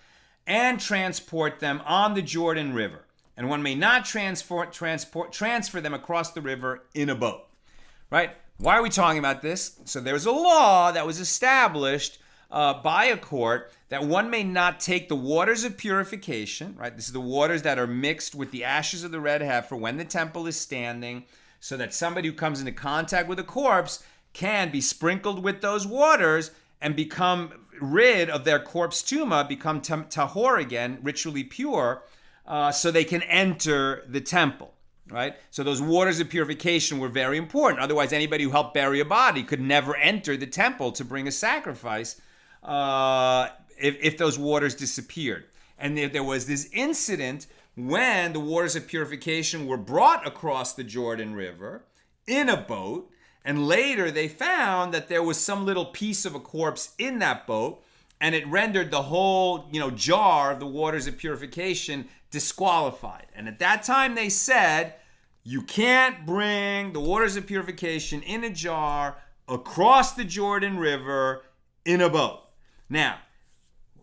and transport them on the Jordan River. And one may not transfer them across the river in a boat. Right? Why are we talking about this? So there's a law that was established by a court that one may not take the waters of purification, right? This is the waters that are mixed with the ashes of the red heifer when the temple is standing, so that somebody who comes into contact with a corpse can be sprinkled with those waters and become rid of their corpse tuma, become tahor again, ritually pure, so they can enter the temple. right? So those waters of purification were very important. Otherwise, anybody who helped bury a body could never enter the temple to bring a sacrifice if those waters disappeared. And there was this incident when the waters of purification were brought across the Jordan River in a boat, and later they found that there was some little piece of a corpse in that boat, and it rendered the whole, jar of the waters of purification disqualified. And at that time they said, you can't bring the waters of purification in a jar across the Jordan River in a boat. Now,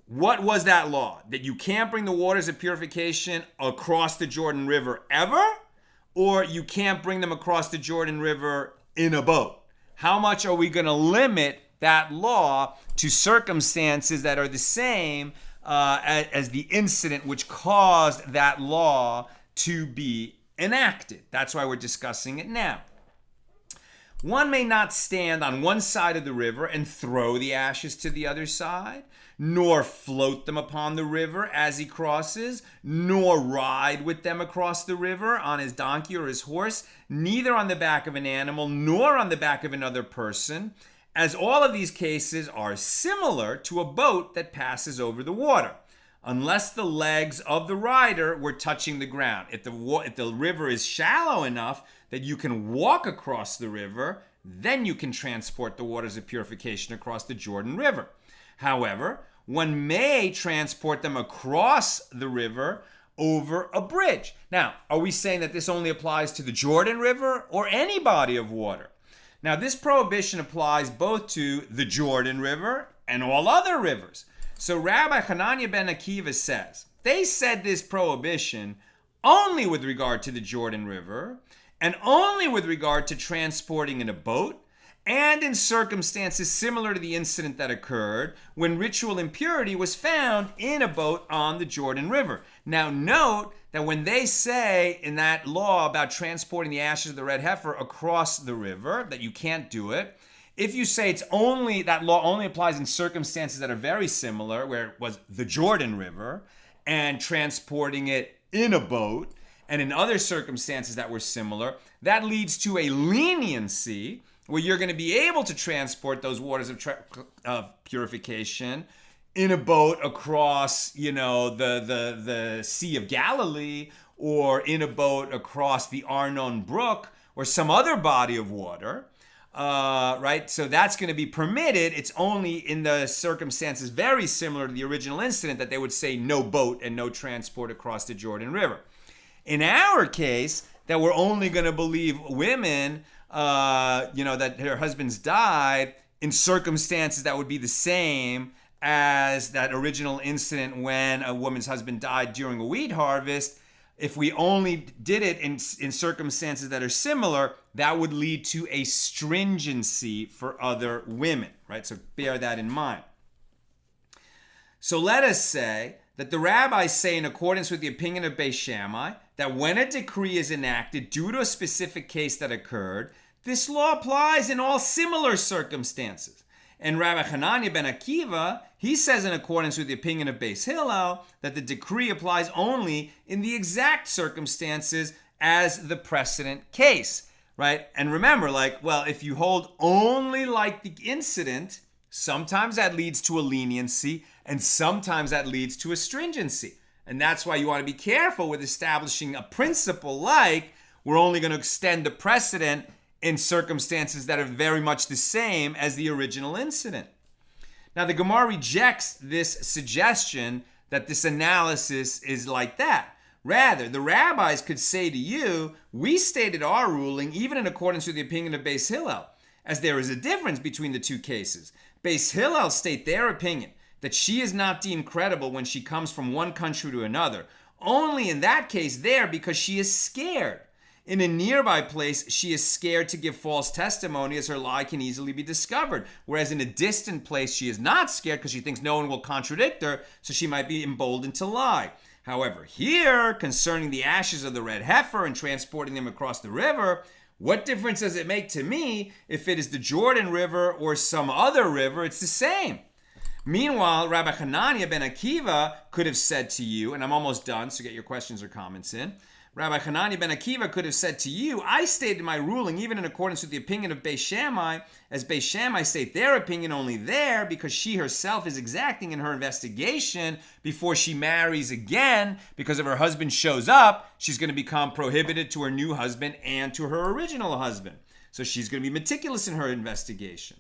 what was that law? That you can't bring the waters of purification across the Jordan River ever? Or you can't bring them across the Jordan River in a boat? How much are we going to limit that law to circumstances that are the same as the incident which caused that law to be enacted? That's why we're discussing it now. One may not stand on one side of the river and throw the ashes to the other side, nor float them upon the river as he crosses, nor ride with them across the river on his donkey or his horse, neither on the back of an animal, nor on the back of another person, as all of these cases are similar to a boat that passes over the water, unless the legs of the rider were touching the ground. If the river is shallow enough that you can walk across the river, then you can transport the waters of purification across the Jordan River. However, one may transport them across the river over a bridge. Now, are we saying that this only applies to the Jordan River or any body of water? Now, this prohibition applies both to the Jordan River and all other rivers. So Rabbi Hananiah ben Akiva says, they said this prohibition only with regard to the Jordan River and only with regard to transporting in a boat and in circumstances similar to the incident that occurred when ritual impurity was found in a boat on the Jordan River. Now note that when they say in that law about transporting the ashes of the red heifer across the river, that you can't do it, if you say that law only applies in circumstances that are very similar, where it was the Jordan River, and transporting it in a boat, and in other circumstances that were similar, that leads to a leniency where you're going to be able to transport those waters of purification in a boat across, the Sea of Galilee, or in a boat across the Arnon Brook, or some other body of water, right? So that's going to be permitted. It's only in the circumstances very similar to the original incident that they would say no boat and no transport across the Jordan River. In our case, that we're only going to believe women, that their husbands died in circumstances that would be the same as that original incident when a woman's husband died during a wheat harvest. If we only did it in circumstances that are similar, that would lead to a stringency for other women, right? So bear that in mind. So let us say that the rabbis say, in accordance with the opinion of Beis Shammai, that when a decree is enacted due to a specific case that occurred, this law applies in all similar circumstances. And Rabbi Hananiah ben Akiva, he says, in accordance with the opinion of Beis Hillel, that the decree applies only in the exact circumstances as the precedent case, right? And remember, if you hold only like the incident, sometimes that leads to a leniency, and sometimes that leads to a stringency. And that's why you want to be careful with establishing a principle like we're only going to extend the precedent in circumstances that are very much the same as the original incident. Now, the Gemara rejects this suggestion that this analysis is like that. Rather, the rabbis could say to you, we stated our ruling even in accordance with the opinion of Beis Hillel, as there is a difference between the two cases. Beis Hillel state their opinion that she is not deemed credible when she comes from one country to another, only in that case there because she is scared. In a nearby place, she is scared to give false testimony as her lie can easily be discovered. Whereas in a distant place, she is not scared because she thinks no one will contradict her, so she might be emboldened to lie. However, here, concerning the ashes of the red heifer and transporting them across the river, what difference does it make to me if it is the Jordan River or some other river? It's the same. Meanwhile, Rabbi Hananiah ben Akiva could have said to you, and I'm almost done, so get your questions or comments in, Rabbi Hanani ben Akiva could have said to you, I stated my ruling even in accordance with the opinion of Beis Shammai, as Beis Shammai state their opinion only there because she herself is exacting in her investigation before she marries again, because if her husband shows up, she's going to become prohibited to her new husband and to her original husband. So she's going to be meticulous in her investigation.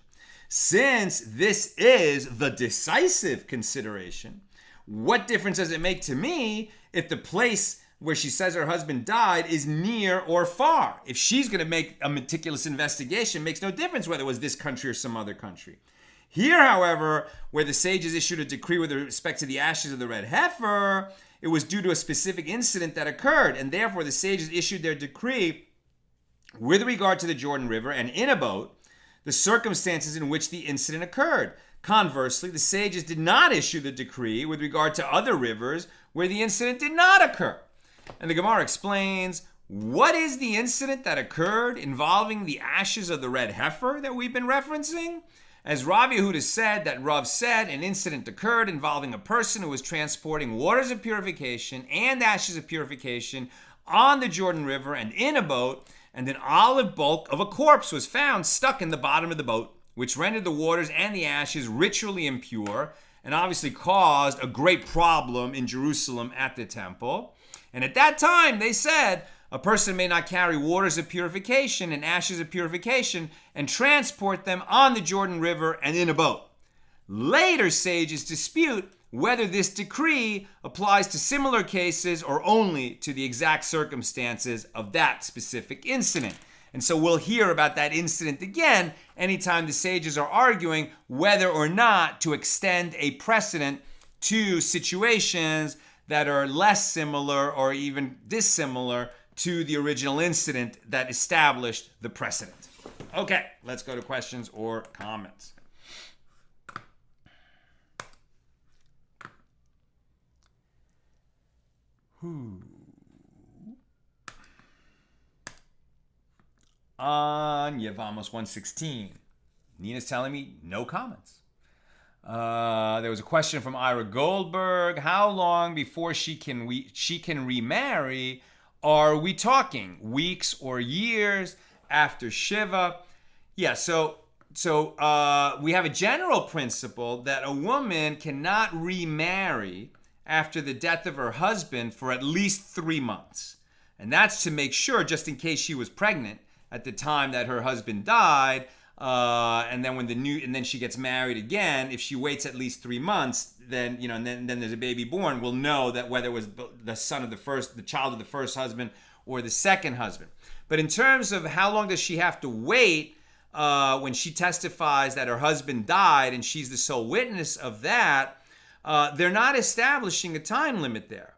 Since this is the decisive consideration, what difference does it make to me if the place where she says her husband died is near or far? If she's going to make a meticulous investigation, it makes no difference whether it was this country or some other country. Here, however, where the sages issued a decree with respect to the ashes of the red heifer, it was due to a specific incident that occurred, and therefore the sages issued their decree with regard to the Jordan River and in a boat, the circumstances in which the incident occurred. Conversely, the sages did not issue the decree with regard to other rivers where the incident did not occur. And the Gemara explains, what is the incident that occurred involving the ashes of the red heifer that we've been referencing? As Rav Yehuda said, that Rav said an incident occurred involving a person who was transporting waters of purification and ashes of purification on the Jordan River and in a boat, and an olive bulk of a corpse was found stuck in the bottom of the boat, which rendered the waters and the ashes ritually impure and obviously caused a great problem in Jerusalem at the temple. And at that time, they said, a person may not carry waters of purification and ashes of purification and transport them on the Jordan River and in a boat. Later sages dispute whether this decree applies to similar cases or only to the exact circumstances of that specific incident. And so we'll hear about that incident again anytime the sages are arguing whether or not to extend a precedent to situations that are less similar or even dissimilar to the original incident that established the precedent. Okay, let's go to questions or comments. On Yevamos 116, Nina's telling me no comments. There was a question from Ira Goldberg. How long before she can remarry? Are we talking weeks or years after Shiva? Yeah, so we have a general principle that a woman cannot remarry after the death of her husband for at least 3 months. And that's to make sure, just in case she was pregnant at the time that her husband died, and then she gets married again. If she waits at least 3 months, then then there's a baby born. We'll know that whether it was the child of the first husband or the second husband. But in terms of how long does she have to wait when she testifies that her husband died and she's the sole witness of that, they're not establishing a time limit there,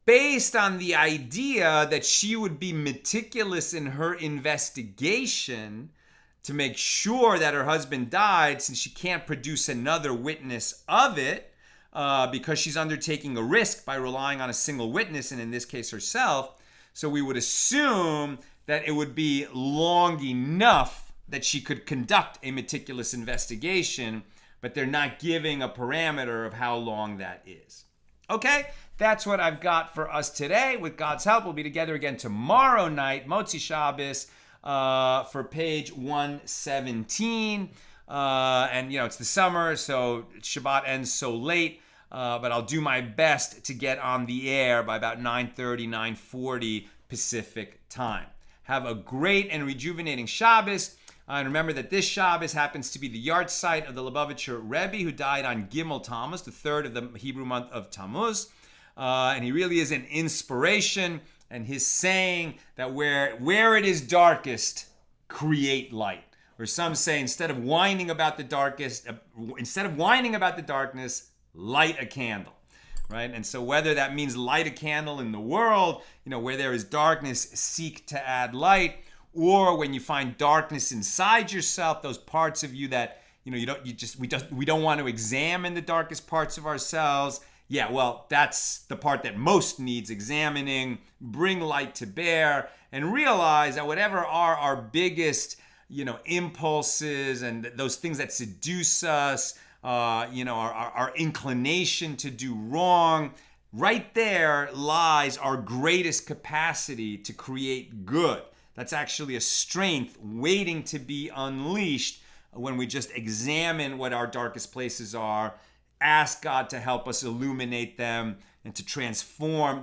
based on the idea that she would be meticulous in her investigation to make sure that her husband died, since she can't produce another witness of it, because she's undertaking a risk by relying on a single witness, and in this case herself. So we would assume that it would be long enough that she could conduct a meticulous investigation, but they're not giving a parameter of how long that is. Okay, that's what I've got for us today. With God's help, we'll be together again tomorrow night, Motzi Shabbos, for page 117. And, it's the summer, so Shabbat ends so late. But I'll do my best to get on the air by about 9:30, 9:40 Pacific time. Have a great and rejuvenating Shabbos. And remember that this Shabbos happens to be the yahrzeit of the Lubavitcher Rebbe, who died on Gimel Tammuz, the third of the Hebrew month of Tammuz. And he really is an inspiration. And his saying that where it is darkest, create light. Or some say, instead of whining about the darkness, light a candle. Right? And so whether that means light a candle in the world, where there is darkness, seek to add light, or when you find darkness inside yourself, those parts of you that we don't want to examine the darkest parts of ourselves. Yeah, well, that's the part that most needs examining. Bring light to bear and realize that whatever are our biggest, impulses and those things that seduce us, our inclination to do wrong, right there lies our greatest capacity to create good. That's actually a strength waiting to be unleashed when we just examine what our darkest places are, ask God to help us illuminate them and to transform that